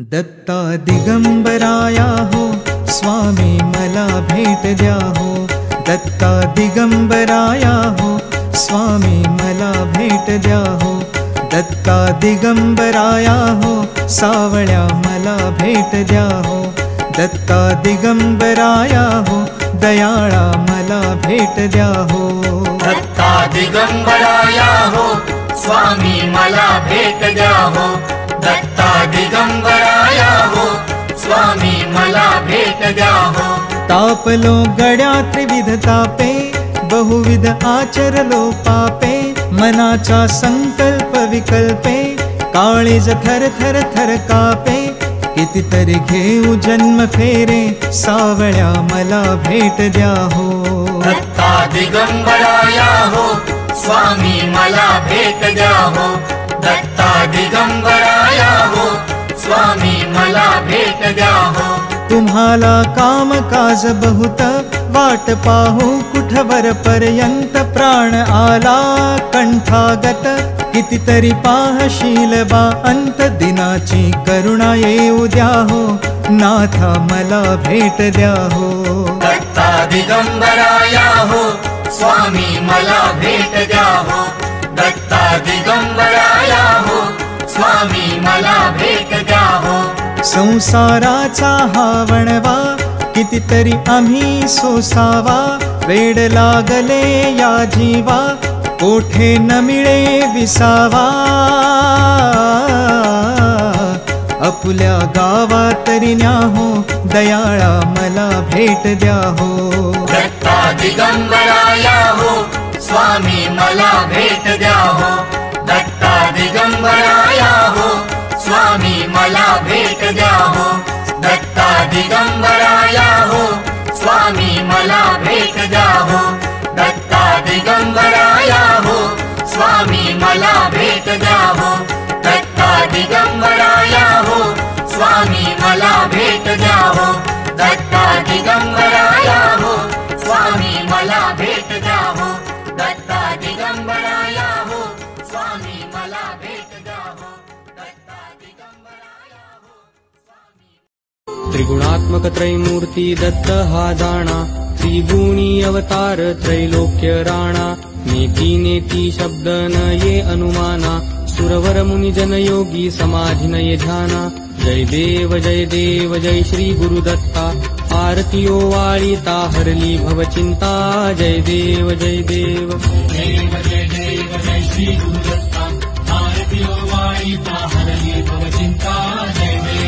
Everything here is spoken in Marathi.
दत्ता दिगंबराया हो स्वामी मला भेट द्या हो। दत्ता दिगंबराया हो स्वामी मला भेट द्या हो। दत्ता दिगंबराया हो सावळ्या मला भेट द्या हो। दत्ता दिगंबराया हो दयाळा मला भेट द्या हो। दत्ता दिगंबराया हो स्वामी मला भेट द्या हो। दत्ता दिगंबराया हो स्वामी मला भेट द्या हो। तापलो गड्या त्रिविध तापे बहुविध आचरलो पापे। मनाचा संकल्प विकल्पे काळीज थर थर थर कापे। कितीतरी घेऊ जन्म फेरे सावळ्या मला भेट द्या हो। दत्ता दिगंबराया हो स्वामी मला भेट द्या हो। दत्ता दिगंबराया हो स्वामी मला भेट द्या हो। तुम्हाला काम काज बहुत वाट पाहू कुठवर पर्यंत प्राण आला कंठागत। कितीतरी पाहशील बा अंत दिनाची करुणा येऊ द्या हो। नाथा मला भेट द्या हो। दत्ता दिगंबराया हो स्वामी मला भेट द्या हो। दत्ता दिगंबराया हो स्वामी मला भेट द्या हो। संसाराचा हा वणवा कितीतरी आम्ही सोसावा। वेड लागले या जीवा कोठे न मिळे विसावा। अपुल्या गावा तरी न्या हो दयाळा मला भेट द्या हो। दत्ता दिगंबराया हो स्वामी मला भेट द्या हो। दत्ता दिगंबराया हो स्वामी मला भेट द्या हो। दत्ता दिगंबराया हो स्वामी मला भेट द्या हो। दत्ता दिगंबराया हो स्वामी मला भेट द्या हो। दत्ता दिगंबराया हो स्वामी मला भेट द्या हो। दत्ता दिगंबराया हो स्वामी मला भेट द्या हो। दत्ता दिगंबराया हो स्वामी मला भेट द्या हो। दत्ता दिगंबराया हो स्वामी। त्रिगुणात्मक त्रैमूर्ती दत्त हा जाणा। त्रिगुणी अवतार त्रैलोक्य राणा। नेती नेती शब्द न ये अनुमाना। सुरवर मुनि जन योगी समाधि न ये ध्याना। जय देव जय श्री गुरुदत्ता। आरतियो वाळीता हरली भव चिंता। जय देव जय देव श्री गुरुदत्ता। आरतियो वाळीता हरली भव चिंता। जय देव